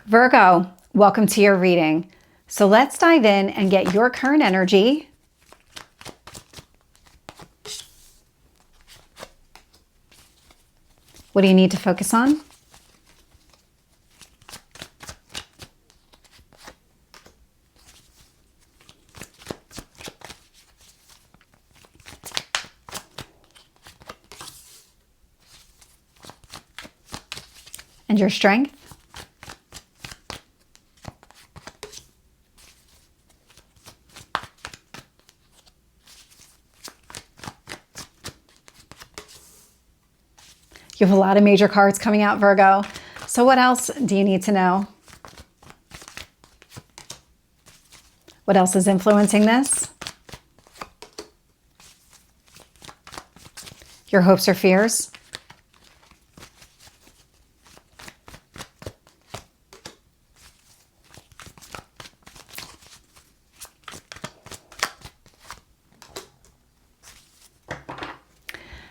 Virgo, welcome to your reading. So let's dive in and get your current energy. What do you need to focus on? And your strength? You have a lot of major cards coming out, Virgo. So what else do you need to know? What else is influencing this? Your hopes or fears?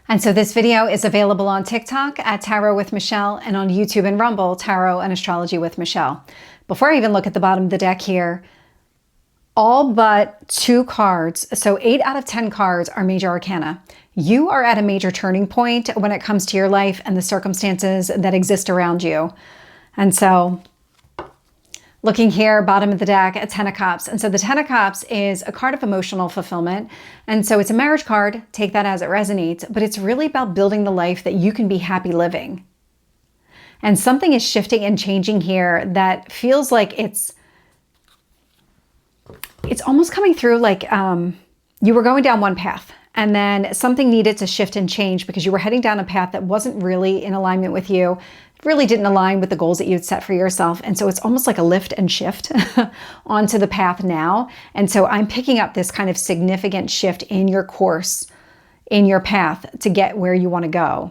And so this video is available on TikTok at Tarot with Michelle and on YouTube and Rumble, Tarot and Astrology with Michelle. Before I even look at the bottom of the deck here, all but 2 cards, so 8 out of 10 cards are major arcana. You are at a major turning point when it comes to your life and the circumstances that exist around you. And so looking here, bottom of the deck, a 10 of Cups. And so the 10 of Cups is a card of emotional fulfillment. And so it's a marriage card, take that as it resonates, but it's really about building the life that you can be happy living. And something is shifting and changing here that feels like it's almost coming through like you were going down one path and then something needed to shift and change because you were heading down a path that wasn't really in alignment with you. Really didn't align with the goals that you'd set for yourself. And so it's almost like a lift and shift onto the path now. And so I'm picking up this kind of significant shift in your course, in your path to get where you want to go.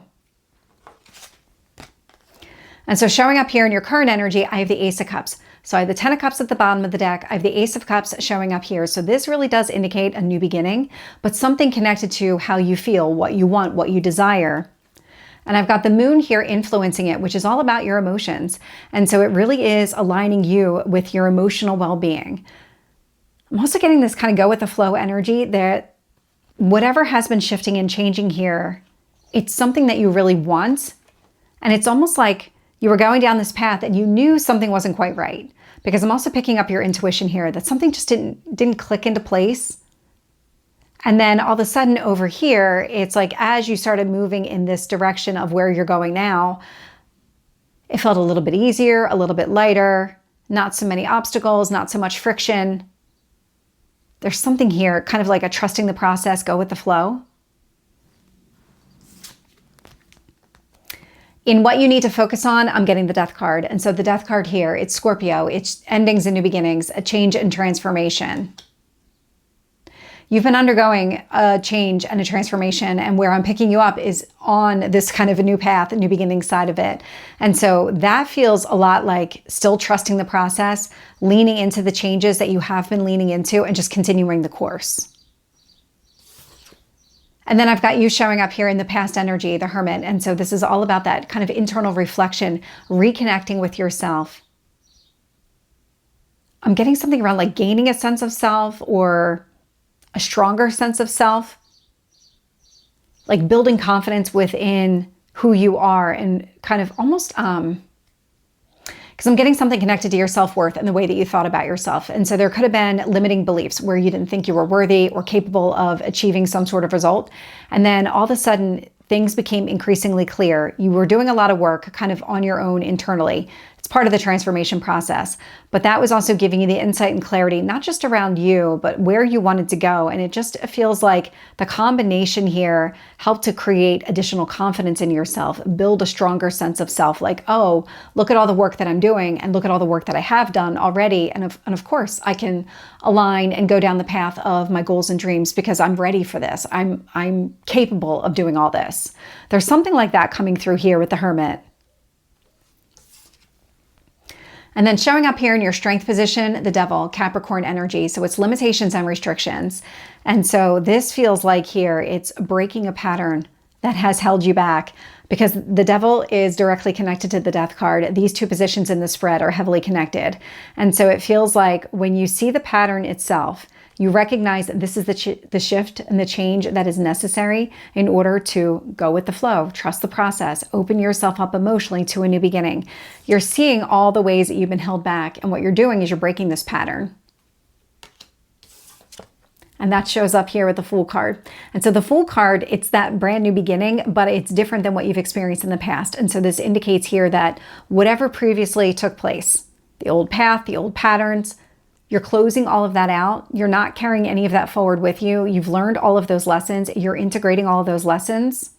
And so showing up here in your current energy, I have the Ace of Cups. So I have the 10 of Cups at the bottom of the deck. I have the Ace of Cups showing up here. So this really does indicate a new beginning, but something connected to how you feel, what you want, what you desire. And I've got the moon here influencing it, which is all about your emotions. And so it really is aligning you with your emotional well-being. I'm also getting this kind of go with the flow energy that whatever has been shifting and changing here, it's something that you really want. And it's almost like you were going down this path and you knew something wasn't quite right. Because I'm also picking up your intuition here that something just didn't click into place. And then all of a sudden over here, it's like as you started moving in this direction of where you're going now, it felt a little bit easier, a little bit lighter, not so many obstacles, not so much friction. There's something here, kind of like a trusting the process, go with the flow. In what you need to focus on, I'm getting the Death card. And so the Death card here, it's Scorpio, it's endings and new beginnings, a change and transformation. You've been undergoing a change and a transformation, and where I'm picking you up is on this kind of a new path, a new beginning side of it. And so that feels a lot like still trusting the process, leaning into the changes that you have been leaning into, and just continuing the course. And then I've got you showing up here in the past energy, the Hermit. And so this is all about that kind of internal reflection, reconnecting with yourself. I'm getting something around like gaining a sense of self or a stronger sense of self, like building confidence within who you are and kind of almost, because I'm getting something connected to your self-worth and the way that you thought about yourself. And so there could have been limiting beliefs where you didn't think you were worthy or capable of achieving some sort of result. And then all of a sudden, things became increasingly clear. You were doing a lot of work kind of on your own internally. It's part of the transformation process, but that was also giving you the insight and clarity, not just around you, but where you wanted to go. And it just feels like the combination here helped to create additional confidence in yourself, build a stronger sense of self, like, oh, look at all the work that I'm doing and look at all the work that I have done already. And of course, I can align and go down the path of my goals and dreams because I'm ready for this. I'm capable of doing all this. There's something like that coming through here with the Hermit. And then showing up here in your strength position, the Devil, Capricorn energy. So it's limitations and restrictions. And so this feels like here, it's breaking a pattern that has held you back, because the devil is directly connected to the death card. These two positions in the spread are heavily connected. And so it feels like when you see the pattern itself, you recognize that this is the shift and the change that is necessary in order to go with the flow, trust the process, open yourself up emotionally to a new beginning. You're seeing all the ways that you've been held back, and what you're doing is you're breaking this pattern. And that shows up here with the Fool card. And so the Fool card, it's that brand new beginning, but it's different than what you've experienced in the past. And so this indicates here that whatever previously took place, the old path, the old patterns, you're closing all of that out. You're not carrying any of that forward with you. You've learned all of those lessons. You're integrating all of those lessons.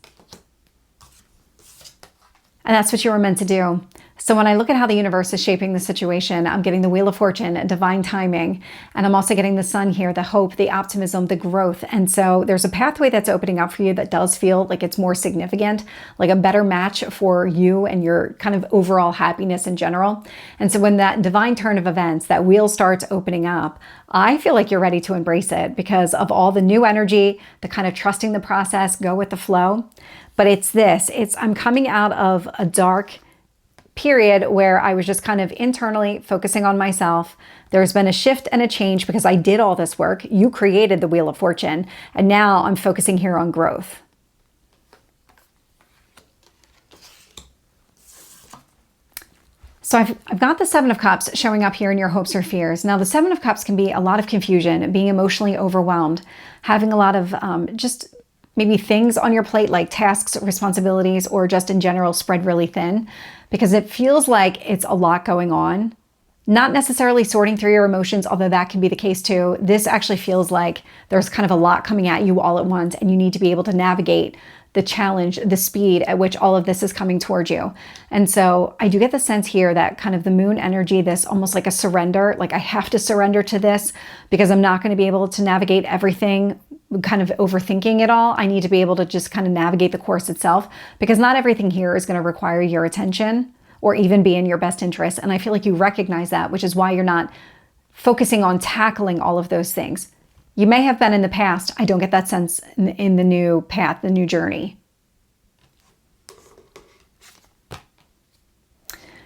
And that's what you were meant to do. So when I look at how the universe is shaping the situation, I'm getting the Wheel of Fortune, divine timing, and I'm also getting the sun here, the hope, the optimism, the growth. And so there's a pathway that's opening up for you that does feel like it's more significant, like a better match for you and your kind of overall happiness in general. And so when that divine turn of events, that wheel starts opening up, I feel like you're ready to embrace it because of all the new energy, the kind of trusting the process, go with the flow. But I'm coming out of a dark period where I was just kind of internally focusing on myself. There's been a shift and a change because I did all this work. You created the Wheel of Fortune, and now I'm focusing here on growth. So I've got the Seven of Cups showing up here in your hopes or fears. Now the Seven of Cups can be a lot of confusion, being emotionally overwhelmed, having a lot of just maybe things on your plate like tasks, responsibilities, or just in general spread really thin, because it feels like it's a lot going on. Not necessarily sorting through your emotions, although that can be the case too. This actually feels like there's kind of a lot coming at you all at once, and you need to be able to navigate the challenge, the speed at which all of this is coming towards you. And so I do get the sense here that kind of the moon energy, this almost like a surrender, like I have to surrender to this because I'm not going to be able to navigate everything, kind of overthinking it all. I need to be able to just kind of navigate the course itself, because not everything here is going to require your attention or even be in your best interest. And I feel like you recognize that, which is why you're not focusing on tackling all of those things. You may have been in the past. I don't get that sense in the new path, the new journey.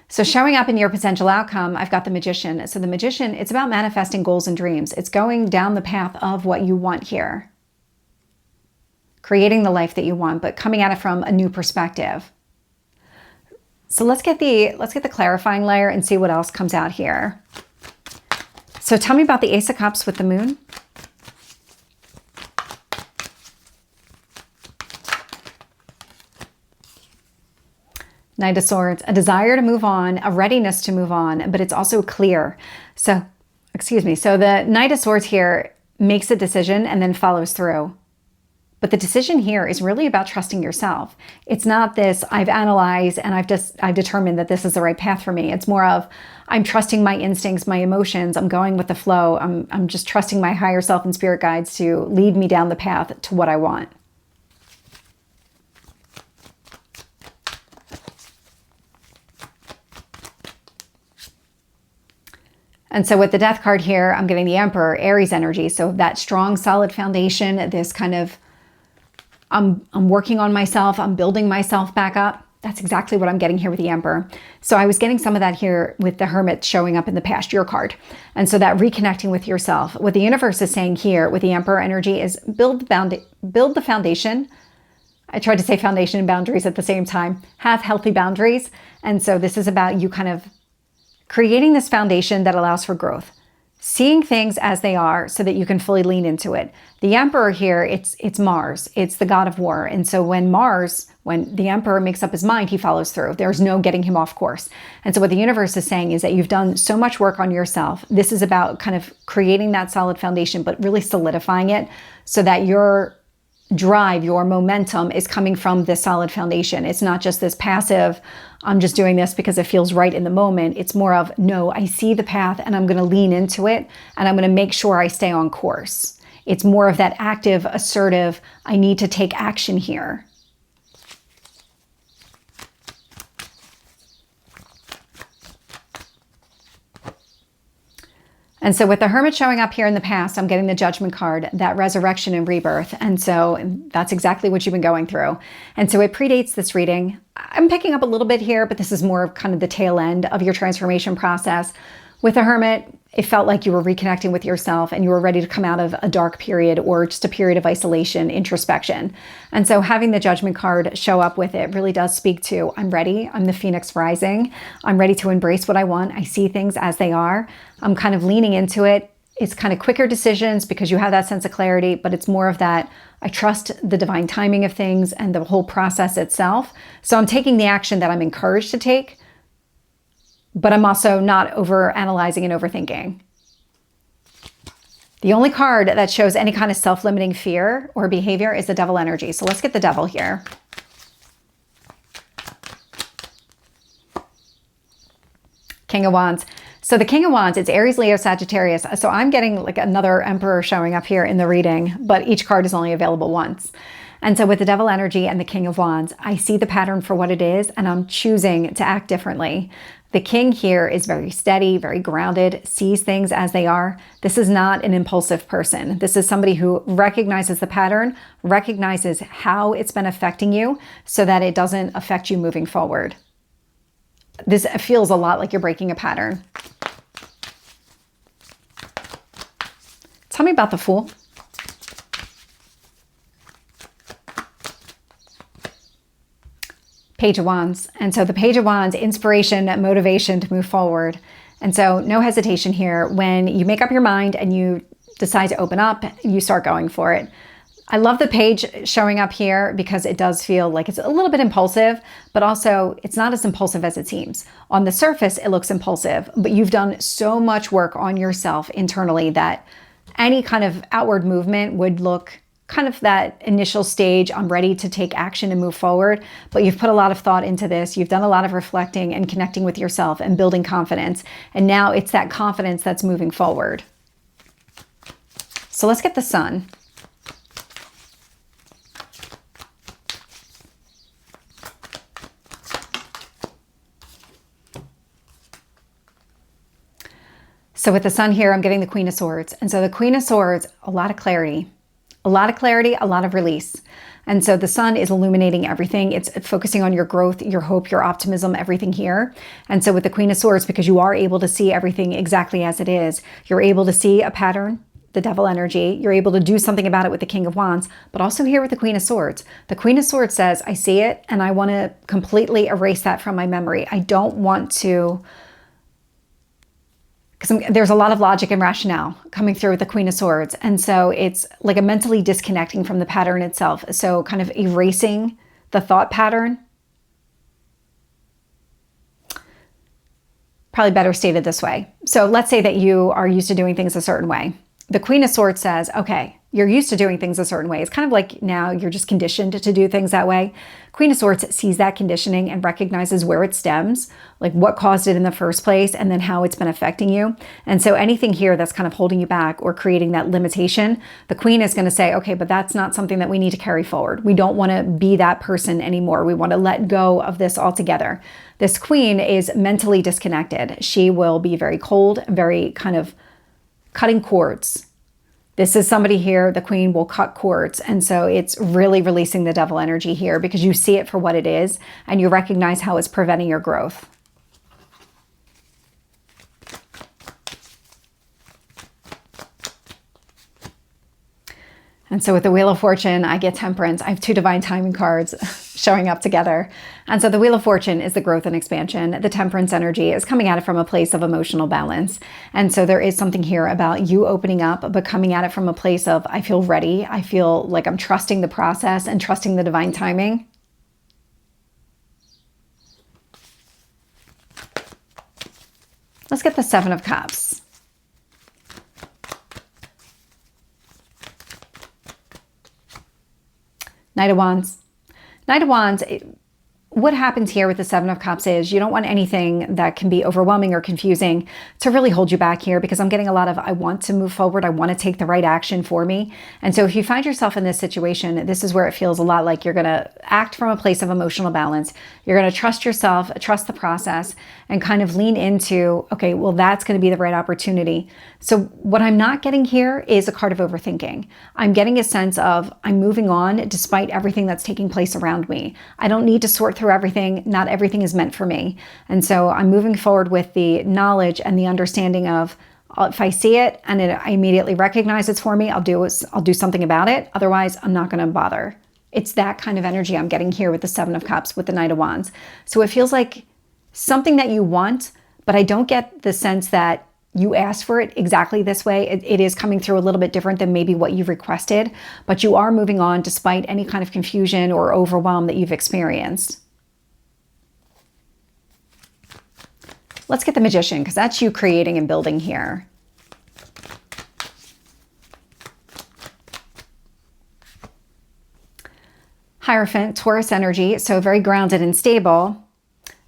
So showing up in your potential outcome, I've got the Magician. So the Magician, it's about manifesting goals and dreams. It's going down the path of what you want here. Creating the life that you want, but coming at it from a new perspective. So let's get the clarifying layer and see what else comes out here. So tell me about the Ace of Cups with the moon. Knight of Swords, a desire to move on, a readiness to move on, but it's also clear. So the Knight of Swords here makes a decision and then follows through. But the decision here is really about trusting yourself. It's not this, I've analyzed and I've determined that this is the right path for me. It's more of, I'm trusting my instincts, my emotions. I'm going with the flow. I'm just trusting my higher self and spirit guides to lead me down the path to what I want. And so with the Death card here, I'm getting the Emperor, Aries energy. So that strong, solid foundation, this kind of, I'm working on myself, I'm building myself back up. That's exactly what I'm getting here with the Emperor. So I was getting some of that here with the Hermit showing up in the past year card. And so that reconnecting with yourself. What the universe is saying here with the Emperor energy is build the foundation. I tried to say foundation and boundaries at the same time. Have healthy boundaries. And so this is about you kind of creating this foundation that allows for growth. Seeing things as they are so that you can fully lean into it. The Emperor here, it's Mars. It's the god of war. And so when the Emperor makes up his mind, he follows through. There's no getting him off course. And so what the universe is saying is that you've done so much work on yourself. This is about kind of creating that solid foundation, but really solidifying it so that your drive, your momentum is coming from this solid foundation. It's not just this passive, I'm just doing this because it feels right in the moment. It's more of, no, I see the path and I'm going to lean into it and I'm going to make sure I stay on course. It's more of that active, assertive, I need to take action here. And so with the Hermit showing up here in the past, I'm getting the Judgment card, that resurrection and rebirth. And so that's exactly what you've been going through. And so it predates this reading. I'm picking up a little bit here, but this is more of kind of the tail end of your transformation process. With the Hermit, it felt like you were reconnecting with yourself and you were ready to come out of a dark period or just a period of isolation, introspection. And so having the Judgment card show up with it really does speak to, I'm ready. I'm the Phoenix rising. I'm ready to embrace what I want. I see things as they are. I'm kind of leaning into it. It's kind of quicker decisions because you have that sense of clarity, but it's more of that, I trust the divine timing of things and the whole process itself. So I'm taking the action that I'm encouraged to take, but I'm also not over analyzing and overthinking. The only card that shows any kind of self-limiting fear or behavior is the Devil energy. So let's get the Devil here. King of Wands. So the King of Wands, it's Aries, Leo, Sagittarius. So I'm getting like another Emperor showing up here in the reading, but each card is only available once. And so with the Devil energy and the King of Wands, I see the pattern for what it is, and I'm choosing to act differently. The King here is very steady, very grounded, sees things as they are. This is not an impulsive person. This is somebody who recognizes the pattern, recognizes how it's been affecting you so that it doesn't affect you moving forward. This feels a lot like you're breaking a pattern. Tell me about the Fool. Page of Wands. And so the Page of Wands, inspiration, motivation to move forward. And so no hesitation here. When you make up your mind and you decide to open up, you start going for it. I love the page showing up here because it does feel like it's a little bit impulsive, but also it's not as impulsive as it seems. On the surface, it looks impulsive, but you've done so much work on yourself internally that any kind of outward movement would look kind of that initial stage, I'm ready to take action and move forward, but you've put a lot of thought into this. You've done a lot of reflecting and connecting with yourself and building confidence. And now it's that confidence that's moving forward. So let's get the Sun. So with the Sun here, I'm getting the Queen of Swords. And so the Queen of Swords, a lot of clarity. A lot of clarity, a lot of release. And so the Sun is illuminating everything. It's focusing on your growth, your hope, your optimism, everything here. And so with the Queen of Swords, because you are able to see everything exactly as it is, you're able to see a pattern, the Devil energy. You're able to do something about it with the King of Wands, but also here with the Queen of Swords. The Queen of Swords says, I see it and I want to completely erase that from my memory. I don't want to, because there's a lot of logic and rationale coming through with the Queen of Swords. And so it's like a mentally disconnecting from the pattern itself. So kind of erasing the thought pattern. Probably better stated this way. So let's say that you are used to doing things a certain way. The Queen of Swords says, okay, you're used to doing things a certain way. It's kind of like now you're just conditioned to do things that way. Queen of Swords sees that conditioning and recognizes where it stems, like what caused it in the first place, and then how it's been affecting you. And so anything here that's kind of holding you back or creating that limitation, the Queen is going to say, okay, but that's not something that we need to carry forward. We don't want to be that person anymore. We want to let go of this altogether. This Queen is mentally disconnected. She will be very cold, very kind of cutting cords. This is somebody here, the Queen will cut cords. And so it's really releasing the Devil energy here because you see it for what it is and you recognize how it's preventing your growth. And so with the Wheel of Fortune, I get Temperance. I have two divine timing cards showing up together. And so the Wheel of Fortune is the growth and expansion. The Temperance energy is coming at it from a place of emotional balance. And so there is something here about you opening up, but coming at it from a place of, I feel ready. I feel like I'm trusting the process and trusting the divine timing. Let's get the Seven of Cups. Knight of Wands. Knight of Wands, what happens here with the Seven of Cups is you don't want anything that can be overwhelming or confusing to really hold you back here, because I'm getting a lot of, I want to move forward. I want to take the right action for me. And so if you find yourself in this situation, this is where it feels a lot like you're going to act from a place of emotional balance. You're going to trust yourself, trust the process, and kind of lean into, okay, well, that's going to be the right opportunity. So what I'm not getting here is a card of overthinking. I'm getting a sense of I'm moving on despite everything that's taking place around me. I don't need to sort through everything. Not everything is meant for me. And so I'm moving forward with the knowledge and the understanding of, if I see it and I immediately recognize it's for me, I'll do something about it. Otherwise, I'm not going to bother. It's that kind of energy I'm getting here with the Seven of Cups, with the Knight of Wands. So it feels like something that you want, but I don't get the sense that you asked for it exactly this way. It is coming through a little bit different than maybe what you've requested, but you are moving on despite any kind of confusion or overwhelm that you've experienced. Let's get the Magician, because that's you creating and building here. Hierophant, Taurus energy, so very grounded and stable.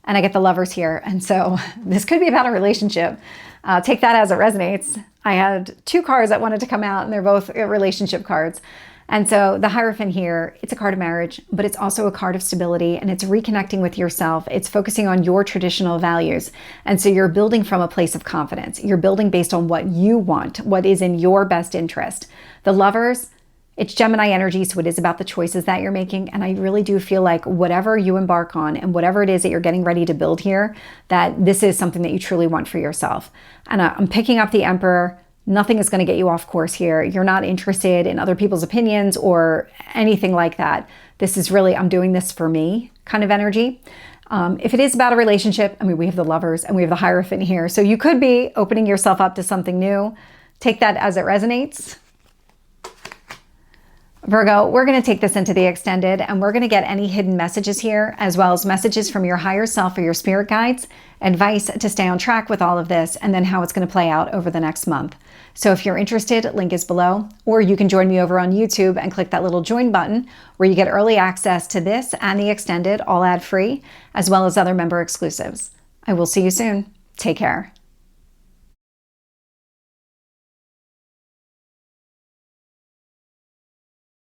And I get the Lovers here. And so this could be about a relationship. Take that as it resonates. I had two cards that wanted to come out, and they're both relationship cards. And so the Hierophant here, it's a card of marriage, but it's also a card of stability, and it's reconnecting with yourself. It's focusing on your traditional values. And so you're building from a place of confidence. You're building based on what you want, what is in your best interest. The Lovers, it's Gemini energy, so it is about the choices that you're making. And I really do feel like whatever you embark on and whatever it is that you're getting ready to build here, that this is something that you truly want for yourself. And I'm picking up the Emperor. Nothing is going to get you off course here. You're not interested in other people's opinions or anything like that. This is really, I'm doing this for me kind of energy. If it is about a relationship, I mean, we have the Lovers and we have the Hierophant here. So you could be opening yourself up to something new. Take that as it resonates. Virgo, we're going to take this into the extended, and we're going to get any hidden messages here, as well as messages from your higher self or your spirit guides, advice to stay on track with all of this, and then how it's going to play out over the next month. So if you're interested, link is below, or you can join me over on YouTube and click that little join button where you get early access to this and the extended, all ad free, as well as other member exclusives. I will see you soon. Take care.